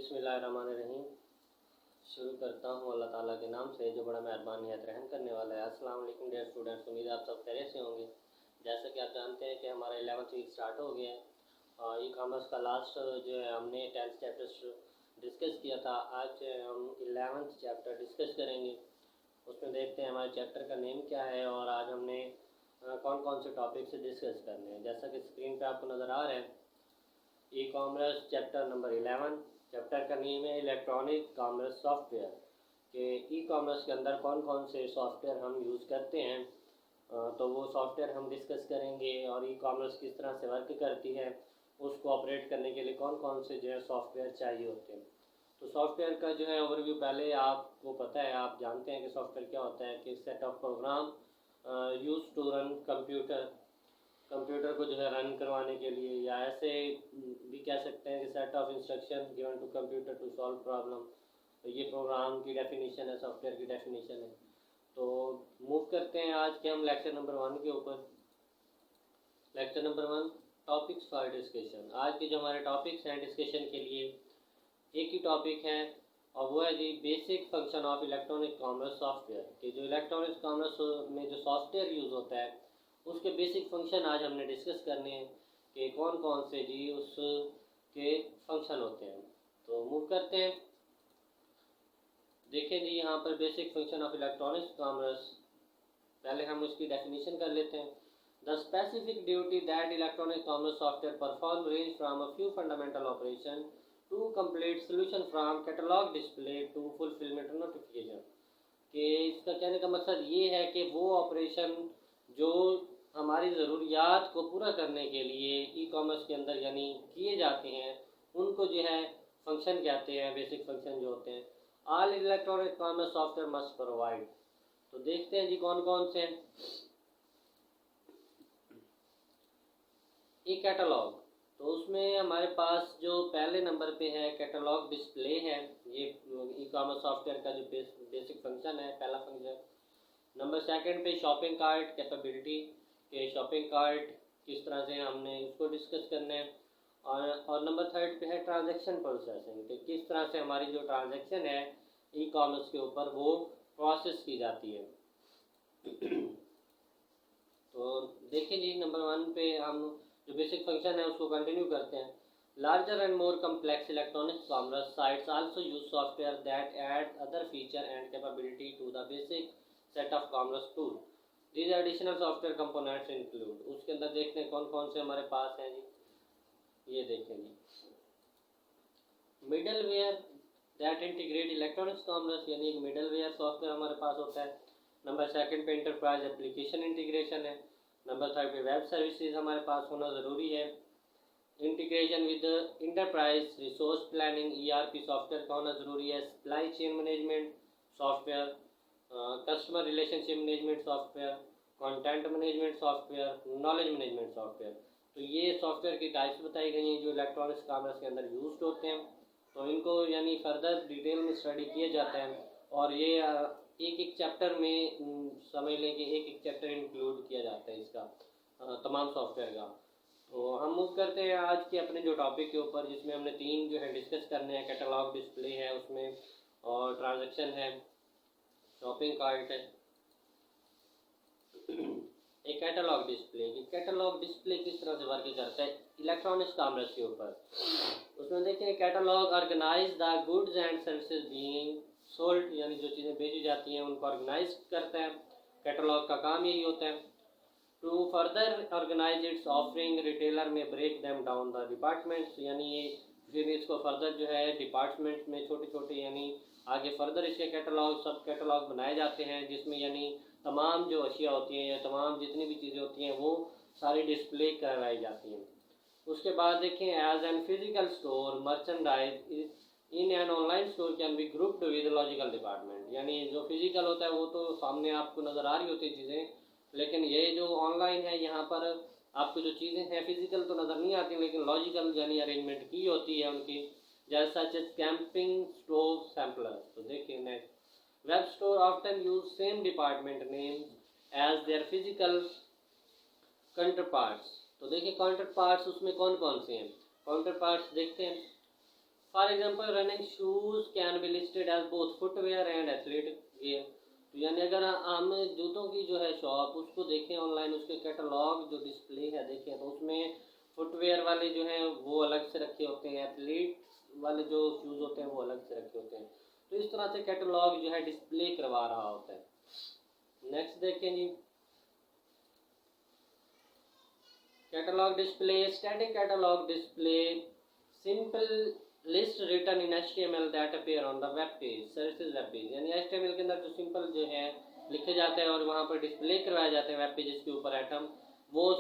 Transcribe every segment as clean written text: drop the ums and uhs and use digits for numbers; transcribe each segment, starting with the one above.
बिस्मिल्लाहिर्रहमानिर्रहीम। शुरू करता हूँ अल्लाह ताला के नाम से जो बड़ा मेहरबान निहायत रहम करने वाला है। अस्सलाम वालेकुम डियर स्टूडेंट्स, उम्मीद है आप सब खैरियत से होंगे। जैसा कि आप जानते हैं कि हमारा 11th वीक स्टार्ट हो गया है। ई कॉमर्स का लास्ट जो है हमने 10th चैप्टर डिस्कस किया था। आज हम 11th चैप्टर डिस्कस करेंगे। उसमें देखते हैं हमारे चैप्टर का नेम क्या है और आज हमने कौन कौन से टॉपिक से डिस्कस करने हैं। जैसा कि स्क्रीन पे आपको नज़र आ रहा है, e commerce chapter number 11। Chapter का नेम है इलेक्ट्रॉनिक कॉमर्स सॉफ्टवेयर के ई कॉमर्स के अंदर कौन कौन से सॉफ्टवेयर हम यूज़ करते हैं। तो वो सॉफ्टवेयर हम डिस्कस करेंगे और ई कॉमर्स किस तरह से वर्क करती है, उसको ऑपरेट करने के लिए कौन कौन से जो है सॉफ्टवेयर चाहिए होते हैं। तो सॉफ्टवेयर का जो है ओवरव्यू पहले आपको पता है, आप जानते हैं कि सॉफ्टवेयर क्या होता है कि set of program use to run computer को जो है रन करवाने के लिए, या ऐसे भी कह सकते हैं कि set of instruction given to computer to solve problem. तो ये प्रोग्राम की डेफिनेशन है, सॉफ्टवेयर की डेफिनेशन है। तो मूव करते हैं आज के हम लेक्चर नंबर 1 के ऊपर। Lecture number 1, topics for discussion. आज के जो हमारे टॉपिक्स हैं डिस्कशन के लिए, एक ही टॉपिक है और वो है जी basic function of electronic commerce software. कि जो इलेक्ट्रॉनिक कॉमर्स में जो सॉफ्टवेयर यूज़ होता है उसके बेसिक फंक्शन आज हमने डिस्कस करने हैं कि कौन कौन से जी उसके फंक्शन होते हैं। तो मूव करते हैं। देखें जी यहाँ पर basic function of electronics commerce, पहले हम उसकी डेफिनेशन कर लेते हैं। The specific duty that electronic commerce software perform range from a few fundamental operation to complete solution from catalogue display to fulfilment notification. कि इसका कहने का मकसद ये है कि वो ऑपरेशन जो हमारी ज़रूरियात को पूरा करने के लिए ई कॉमर्स के अंदर यानी किए जाते हैं उनको जो है फंक्शन कहते हैं, बेसिक फंक्शन जो होते हैं। All electronic commerce software must provide. तो देखते हैं जी कौन कौन से। ई कैटलॉग, तो उसमें हमारे पास जो पहले नंबर पे है कैटलॉग डिस्प्ले है। ये ई कॉमर्स सॉफ्टवेयर का जो बेसिक फंक्शन है, पहला फंक्शन। नंबर सेकंड पे शॉपिंग कार्ट कैपेबिलिटी, के शॉपिंग कार्ट किस तरह से हमने उसको डिस्कस करना है। और नंबर थर्ड पे है ट्रांजैक्शन प्रोसेसिंग, कि किस तरह से हमारी जो ट्रांजैक्शन है ई कॉमर्स के ऊपर वो प्रोसेस की जाती है। तो देखिए जी नंबर 1 पे हम जो बेसिक फंक्शन है उसको कंटिन्यू करते हैं। Larger and more complex electronic commerce sites also use software that add other feature and capability to the basic set of commerce tool. These additional software components include. उसके अंदर देखते हैं कौन कौन से हमारे पास हैं जी। ये देखेंगे middleware that integrate electronics commerce, यानी एक मिडल वेयर सॉफ्टवेयर हमारे पास होता है। नंबर सेकंड पे इंटरप्राइज एप्लीकेशन इंटीग्रेशन है। नंबर थर्ड पे वेब सर्विसेज हमारे पास होना ज़रूरी है। Integration with enterprise resource planning ERP software का होना ज़रूरी है। Supply chain management software, customer relationship management software, content management software, knowledge management software. तो ये सॉफ्टवेयर की टाइप्स बताई गई हैं जो इलेक्ट्रॉनिक्स कॉमर्स के अंदर यूज होते हैं। तो इनको यानी फर्दर डिटेल में स्टडी किया जाता है और ये एक एक चैप्टर में समझ लें कि एक एक चैप्टर इंक्लूड किया जाता है इसका तमाम सॉफ्टवेयर का। तो हम मूव करते हैं आज के अपने जो टॉपिक के ऊपर, जिसमें हमने 3 जो है डिस्कस करने हैं। कैटलॉग डिस्प्ले है उसमें, और ट्रांजैक्शन है, शॉपिंग कार्ट है। एक कैटलॉग डिस्प्ले, कैटलॉग डिस्प्ले किस तरह से वर्क करता है इलेक्ट्रॉनिक्स कॉमर्स के ऊपर। उसमें देखिए catalogue organize the goods and services being sold, यानी जो चीज़ें बेची जाती हैं उनको ऑर्गेनाइज करता है। कैटलॉग का काम यही होता है। To further organise its offering, retailer में break them down the departments, यानी ये फिर इसको फर्दर जो है डिपार्टमेंट में छोटे छोटे यानी आगे फर्दर इसके कैटलॉग सब कैटलॉग बनाए जाते हैं, जिसमें यानी तमाम जो अशिया होती हैं या तमाम जितनी भी चीज़ें होती हैं वो सारी डिस्प्ले करवाई जाती हैं। उसके बाद देखें as an physical store merchandise in an online store can be grouped with logical department, यानी जो फिजिकल होता है वो तो सामने आपको नज़र आ रही होती है चीज़ें, लेकिन ये जो ऑनलाइन है यहाँ पर आपको जो चीज़ें हैं फिजिकल तो नज़र नहीं आती लेकिन लॉजिकल यानी अरेंजमेंट की होती है उनकी, जैसा कैंपिंग स्टोव सैम्पलर। तो देखिए next, web store often use same department name as their physical counterparts. तो देखिए काउंटर पार्ट्स उसमें कौन कौन से हैं। काउंटर पार्ट्स देखते हैं, for example running shoes can be listed as both footwear and athlete gear. तो यानी अगर हम जूतों की जो है शॉप उसको देखें ऑनलाइन, उसके कैटलॉग जो डिस्प्ले है देखें, तो उसमें फुटवेयर वाले जो हैं वो अलग से रखे होते हैं, एथलीट वाले जो शूज़ होते हैं वो अलग से रखे होते हैं। तो इस तरह से कैटलॉग जो है डिस्प्ले करवा रहा होता है। नेक्स्ट देखें जी, catalogue display, static catalogue display, simple list written in HTML that appear on the web page, services web page. यानी HTML के अंदर जो सिंपल जो है लिखे जाते हैं और वहाँ पर डिस्प्ले करवाए जाते हैं वेब पेजेस के ऊपर आइटम, वो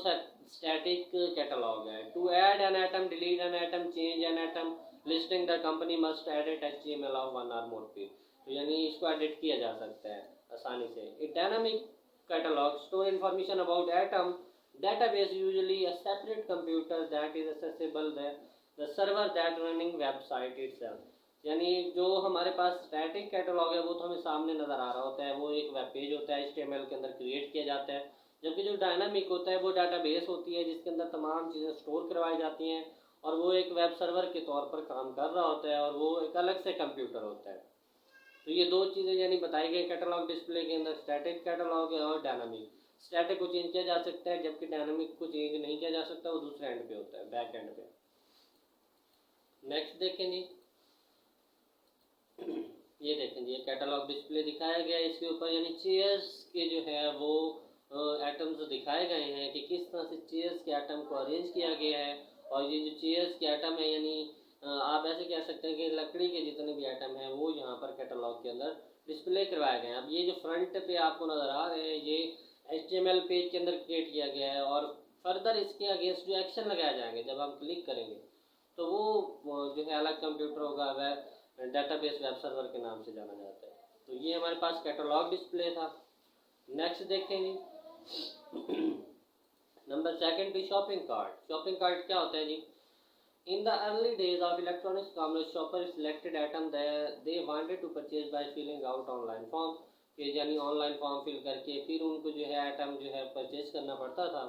स्टैटिक कैटलॉग है। To add an item, delete an item, change an item, listing the company must edit HTML of one or more page. तो यानी इसको एडिट किया जा सकता है आसानी से। A dynamic catalogue store information about item database, usually a separate computer that is accessible the server that running website itself। यानी जो हमारे पास स्टैटिक कैटलॉग है वो तो हमें सामने नज़र आ रहा होता है, वो एक वेब पेज होता है HTML के अंदर क्रिएट किया जाता है। जबकि जो डायनामिक होता है वो डाटाबेस होती है जिसके अंदर तमाम चीज़ें स्टोर करवाई जाती हैं और वो एक वेब सर्वर के तौर पर काम कर रहा होता है और वो एक अलग से कंप्यूटर होता है। तो ये दो चीज़ें यानी बताई गई कैटलॉग डिस्प्ले के अंदर, स्टैटिक कैटलॉग है और डायनामिक। स्टैटिक को चेंज किया जा सकता है जबकि डायनामिक को चेंज नहीं किया जा सकता, वो दूसरे एंड पे होता है, बैक एंड पे। नेक्स्ट देखें जी, ये देखें जी, ये कैटलॉग डिस्प्ले दिखाया गया है इसके ऊपर, यानी चेयर्स के जो है वो एटम्स दिखाए गए हैं कि किस तरह से चेयर्स के एटम को अरेंज किया गया है। और ये जो चेयर्स के एटम है यानी आप ऐसे कह सकते हैं कि लकड़ी के जितने भी आइटम हैं वो यहाँ पर कैटलॉग के अंदर डिस्प्ले करवाए गए हैं। अब ये जो फ्रंट पे आपको नज़र आ रहे हैं ये HTML पेज के अंदर क्रिएट किया गया है और फर्दर इसके अगेंस्ट जो एक्शन लगाए जाएंगे जब हम क्लिक करेंगे तो वो जो है अलग कंप्यूटर होगा, वह डाटाबेस वेब सर्वर के नाम से जाना जाता है। तो ये हमारे पास कैटलॉग डिस्प्ले था। नेक्स्ट देखेंगे नंबर सेकंड पे शॉपिंग कार्ट। शॉपिंग कार्ट क्या होता है जी? In the early days of electronic commerce, shoppers selected item that they wanted to purchase by filling out online form। कि यानी ऑनलाइन फॉर्म फिल करके फिर उनको जो है आइटम जो है परचेज करना पड़ता था।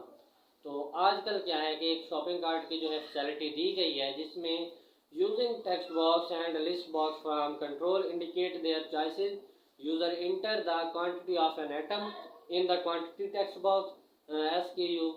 तो आजकल क्या है कि एक शॉपिंग कार्ट की जो है फैसिलिटी दी गई है जिसमें using text box and list box from control indicate there choices, user enter the quantity of an item in the quantity text box, SKU,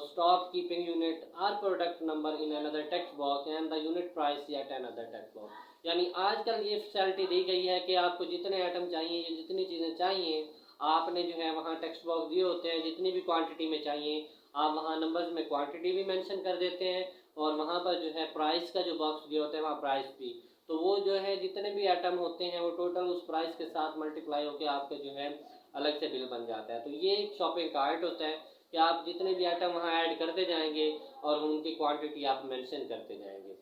stock keeping unit or product number in another text box and the unit price yet another text box। यानी आजकल ये facility दी गई है कि आपको जितने item चाहिए या जितनी चीज़ें चाहिए आपने जो है वहाँ टेक्स्ट बॉक्स दिए होते हैं, जितनी भी क्वांटिटी में चाहिए आप वहाँ नंबर्स में क्वांटिटी भी मेंशन कर देते हैं और वहाँ पर जो है प्राइस का जो बॉक्स दिया होता है वहाँ प्राइस भी। तो वो जो है जितने भी आइटम होते हैं वो टोटल उस प्राइस के साथ मल्टीप्लाई होकर आपके जो है अलग से बिल बन जाता है। तो ये एक शॉपिंग कार्ट होता है कि आप जितने भी आइटम वहाँ ऐड करते जाएंगे और उनकी क्वांटिटी आप मेंशन करते जाएंगे।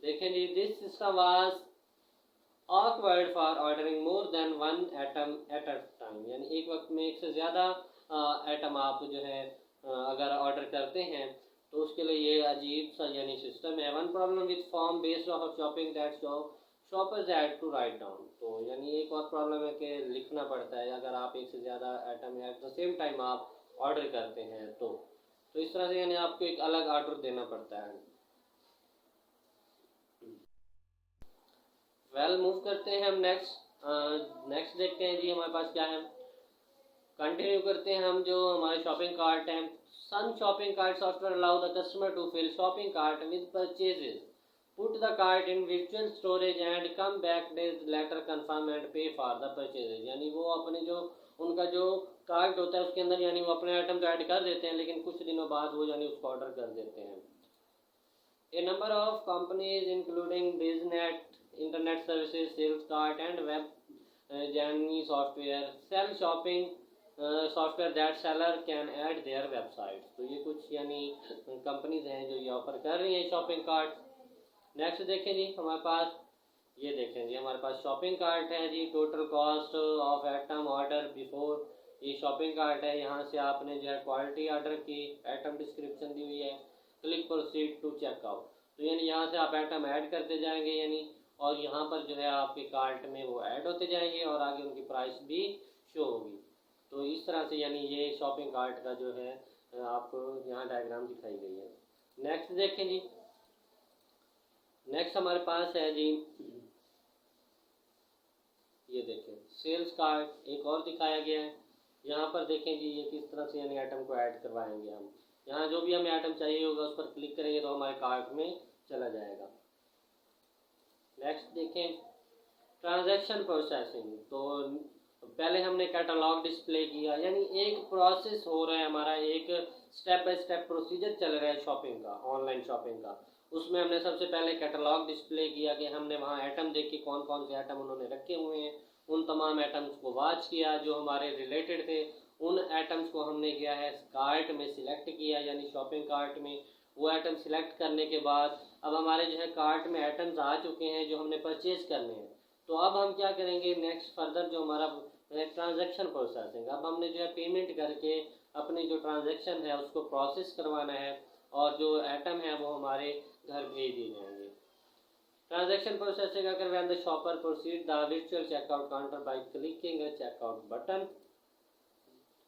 देखें जी, this system was awkward for ordering more than one item at a time. यानी एक वक्त में एक से ज़्यादा आइटम आप जो है अगर ऑर्डर करते हैं तो उसके लिए ये अजीब सा यानी सिस्टम है। One problem with form based of shopping that shoppers had to write down. तो यानी एक और प्रॉब्लम है कि लिखना पड़ता है अगर आप एक से ज़्यादा item at the same time आप ऑर्डर करते हैं तो इस तरह से यानी आपको एक अलग ऑर्डर देना पड़ता है। मूव करते हैं हम नेक्स्ट देखते हैं जी हमारे पास क्या है। कंटिन्यू करते हैं हम जो हमारे शॉपिंग कार्ट है। Sun shopping cart software allow the customer to fill shopping cart with purchases, put the cart in virtual storage and come back days later confirm and pay for the purchases. यानी वो अपने जो उनका जो cart होता है उसके अंदर यानी वो अपने आइटम तो ऐड कर देते हैं लेकिन कुछ दिनों बाद वो यानी उसको ऑर्डर कर देते हैं। A number of companies including Biznet, internet services, sales cart and web journey software sell shopping software that seller can add their website. तो ये कुछ यानी कंपनीज हैं जो ये ऑफर कर रही हैं शॉपिंग कार्ट। नेक्स्ट देखें जी हमारे पास, ये देखें जी हमारे पास शॉपिंग कार्ट है जी। Total cost of item order before, ये शॉपिंग कार्ट है। यहाँ से आपने जो है क्वालिटी ऑर्डर की, आइटम डिस्क्रिप्शन दी हुई है, क्लिक प्रोसीड टू चेकआउट। तो यानी यहाँ से आप आइटम ऐड करते जाएंगे यानी और यहाँ पर जो है आपके कार्ट में वो ऐड होते जाएंगे और आगे उनकी प्राइस भी शो होगी। तो इस तरह से यानी ये शॉपिंग कार्ट का जो है आपको यहाँ डायग्राम दिखाई गई है। नेक्स्ट देखें जी, नेक्स्ट हमारे पास है जी, ये देखें सेल्स कार्ड एक और दिखाया गया है। यहाँ पर देखें जी, ये किस तरह से यानी आइटम को ऐड करवाएंगे हम। यहाँ जो भी हमें आइटम चाहिए होगा उस पर क्लिक करेंगे तो हमारे कार्ट में चला जाएगा। नेक्स्ट देखें ट्रांजैक्शन प्रोसेसिंग। तो पहले हमने कैटलॉग डिस्प्ले किया, यानी एक प्रोसेस हो रहा है हमारा, एक स्टेप बाय स्टेप प्रोसीजर चल रहा है शॉपिंग का, ऑनलाइन शॉपिंग का। उसमें हमने सबसे पहले कैटलॉग डिस्प्ले किया कि हमने वहाँ आइटम देखे कौन कौन से आइटम उन्होंने रखे हुए हैं, उन तमाम आइटम्स को वॉच किया जो हमारे रिलेटेड थे। उन आइटम्स को हमने किया है कार्ट में सिलेक्ट किया, यानी शॉपिंग कार्ट में। वो आइटम सिलेक्ट करने के बाद अब हमारे जो है कार्ट में आइटम्स आ चुके हैं जो हमने परचेज करने हैं। तो अब हम क्या करेंगे, नेक्स्ट फर्दर जो हमारा ट्रांजैक्शन प्रोसेसिंग। अब हमने जो है पेमेंट करके अपनी जो ट्रांजैक्शन है उसको प्रोसेस करवाना है और जो आइटम है वो हमारे घर भेज दिए जाएंगे। ट्रांजैक्शन प्रोसेसिंग अगर when the shopper proceed the virtual checkout counter by clicking a checkout button,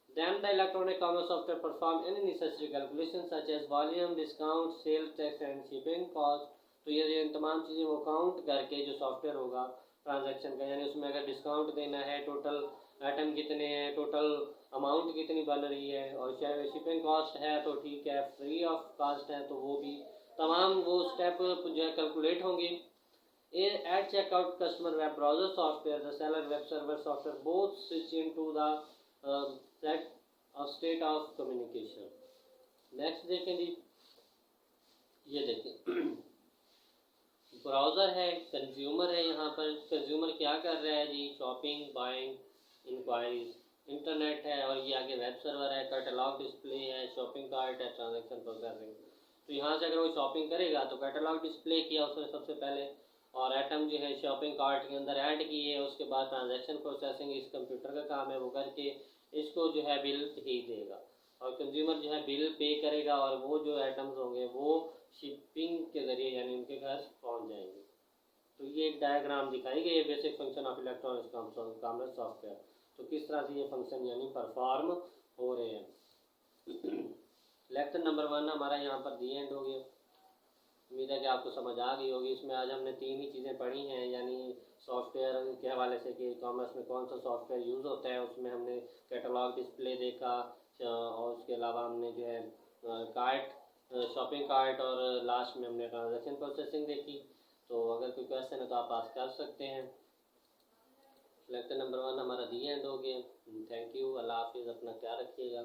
then the electronic commerce software perform any necessary calculations such as volume, discount, sales tax and shipping cost। तो ये तमाम चीज़ें वो count करके जो software होगा transaction का, यानी उसमें अगर डिस्काउंट देना है, टोटल आइटम कितने हैं, टोटल अमाउंट कितनी बन रही है, और शिपिंग कॉस्ट है तो ठीक है, फ्री ऑफ कॉस्ट है तो वो भी तमाम वो स्टेप जो है कैलकुलेट होंगे। At checkout, customer web browser software, the seller web server software both switch into the set state of communication। Next देखें जी, ये देखें ब्राउज़र है, कंज्यूमर है। यहाँ पर कंज्यूमर क्या कर रहा है जी, शॉपिंग, बाइंग, इंक्वायरीज, इंटरनेट है, और ये आगे वेब सर्वर है, कैटलॉग डिस्प्ले है, शॉपिंग कार्ट है, ट्रांजैक्शन प्रोसेसिंग। तो यहाँ से अगर वो शॉपिंग करेगा तो कैटलॉग डिस्प्ले किया उसने सबसे पहले, और आइटम जो है शॉपिंग कार्ट के अंदर ऐड किए, उसके बाद ट्रांजैक्शन प्रोसेसिंग इस कंप्यूटर का काम है, वो करके इसको जो है बिल भेज देगा, और कंज्यूमर जो है बिल पे करेगा, और वो जो आइटम्स होंगे वो शिपिंग के ज़रिए यानी उनके घर पहुंच जाएंगे। तो ये एक डायग्राम दिखाई गई है, basic function of electronic commerce software. तो किस तरह से ये फंक्शन यानी परफॉर्म हो रहे हैं। लेक्चर नंबर 1 हमारा यहाँ पर दी एंड हो गया। उम्मीद है कि आपको समझ आ गई होगी। इसमें आज हमने 3 ही चीज़ें पढ़ी हैं, यानी सॉफ्टवेयर के हवाले से कि कॉमर्स में कौन सा सॉफ्टवेयर यूज़ होता है, उसमें हमने कैटलॉग डिस्प्ले देखा, और उसके अलावा हमने जो है कार्ट, शॉपिंग कार्ट, और लास्ट में हमने ट्रांजैक्शन प्रोसेसिंग देखी। तो अगर कोई क्वेश्चन है तो आप आस्क कर सकते हैं। लेक्चर नंबर 1 हमारा दी एंड हो गया। थैंक यू, अल्लाह हाफिज़, अपना ख्याल रखिएगा।